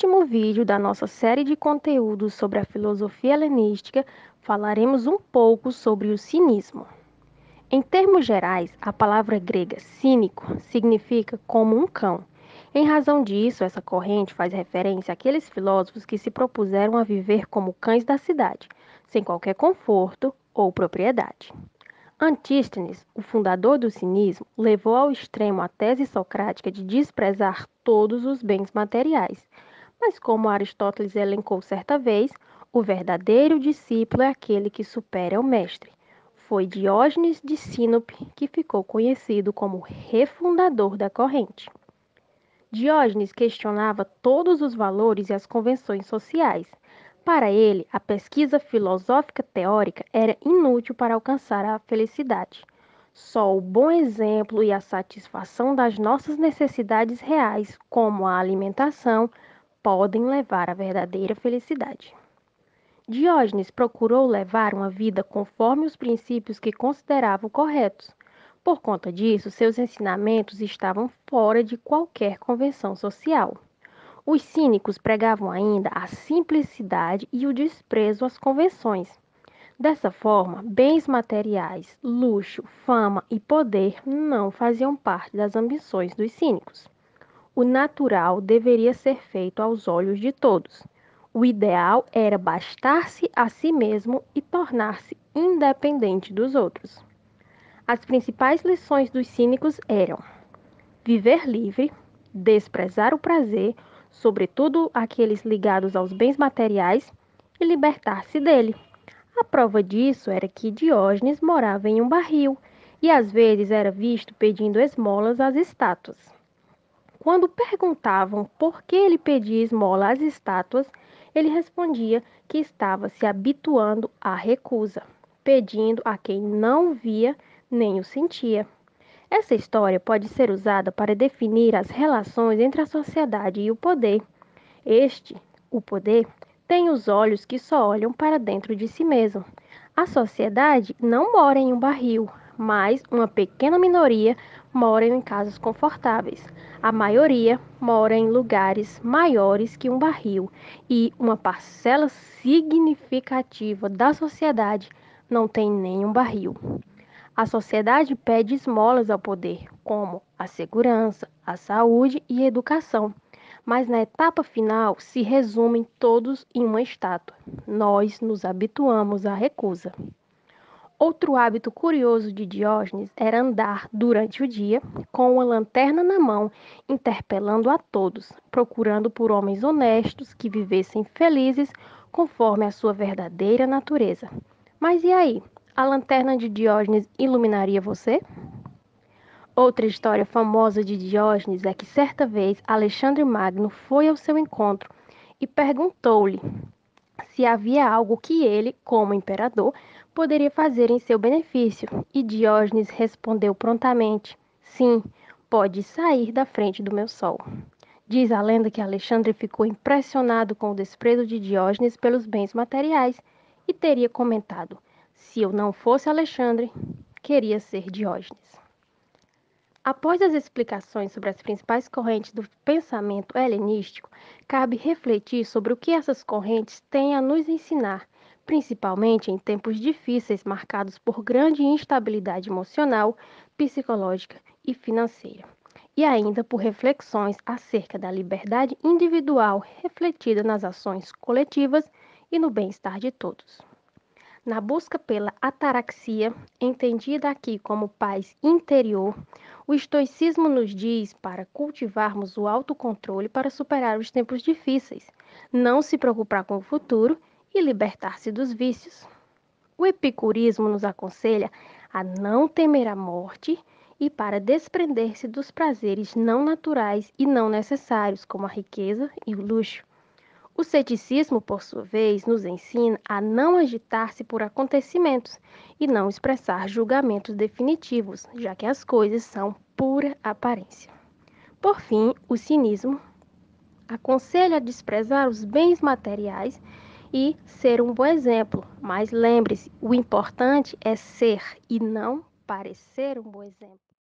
último vídeo da nossa série de conteúdos sobre a filosofia helenística, falaremos um pouco sobre o cinismo. Em termos gerais, a palavra grega cínico significa como um cão. Em razão disso, essa corrente faz referência àqueles filósofos que se propuseram a viver como cães da cidade, sem qualquer conforto ou propriedade. Antístenes, o fundador do cinismo, levou ao extremo a tese socrática de desprezar todos os bens materiais. Mas, como Aristóteles elencou certa vez, o verdadeiro discípulo é aquele que supera o mestre. Foi Diógenes de Sinope que ficou conhecido como refundador da corrente. Diógenes questionava todos os valores e as convenções sociais. Para ele, a pesquisa filosófica teórica era inútil para alcançar a felicidade. Só o bom exemplo e a satisfação das nossas necessidades reais, como a alimentação, podem levar à verdadeira felicidade. Diógenes procurou levar uma vida conforme os princípios que considerava corretos. Por conta disso, seus ensinamentos estavam fora de qualquer convenção social. Os cínicos pregavam ainda a simplicidade e o desprezo às convenções. Dessa forma, bens materiais, luxo, fama e poder não faziam parte das ambições dos cínicos. O natural deveria ser feito aos olhos de todos. O ideal era bastar-se a si mesmo e tornar-se independente dos outros. As principais lições dos cínicos eram viver livre, desprezar o prazer, sobretudo aqueles ligados aos bens materiais, e libertar-se dele. A prova disso era que Diógenes morava em um barril e às vezes era visto pedindo esmolas às estátuas. Quando perguntavam por que ele pedia esmola às estátuas, ele respondia que estava se habituando à recusa, pedindo a quem não via nem o sentia. Essa história pode ser usada para definir as relações entre a sociedade e o poder. O poder, tem os olhos que só olham para dentro de si mesmo. A sociedade não mora em um barril, mas uma pequena minoria mora em casas confortáveis. A maioria mora em lugares maiores que um barril e uma parcela significativa da sociedade não tem nenhum barril. A sociedade pede esmolas ao poder, como a segurança, a saúde e a educação. Mas na etapa final se resumem todos em uma estátua. Nós nos habituamos à recusa. Outro hábito curioso de Diógenes era andar durante o dia com uma lanterna na mão, interpelando a todos, procurando por homens honestos que vivessem felizes conforme a sua verdadeira natureza. Mas e aí? A lanterna de Diógenes iluminaria você? Outra história famosa de Diógenes é que certa vez Alexandre Magno foi ao seu encontro e perguntou-lhe se havia algo que ele, como imperador, poderia fazer em seu benefício. E Diógenes respondeu prontamente: sim, pode sair da frente do meu sol. Diz a lenda que Alexandre ficou impressionado com o desprezo de Diógenes pelos bens materiais e teria comentado: se eu não fosse Alexandre, queria ser Diógenes. Após as explicações sobre as principais correntes do pensamento helenístico, cabe refletir sobre o que essas correntes têm a nos ensinar, principalmente em tempos difíceis marcados por grande instabilidade emocional, psicológica e financeira, e ainda por reflexões acerca da liberdade individual refletida nas ações coletivas e no bem-estar de todos. Na busca pela ataraxia, entendida aqui como paz interior, o estoicismo nos diz para cultivarmos o autocontrole para superar os tempos difíceis, não se preocupar com o futuro e libertar-se dos vícios. O epicurismo nos aconselha a não temer a morte e para desprender-se dos prazeres não naturais e não necessários, como a riqueza e o luxo. O ceticismo, por sua vez, nos ensina a não agitar-se por acontecimentos e não expressar julgamentos definitivos, já que as coisas são pura aparência. Por fim, o cinismo aconselha a desprezar os bens materiais e ser um bom exemplo, mas lembre-se, o importante é ser e não parecer um bom exemplo.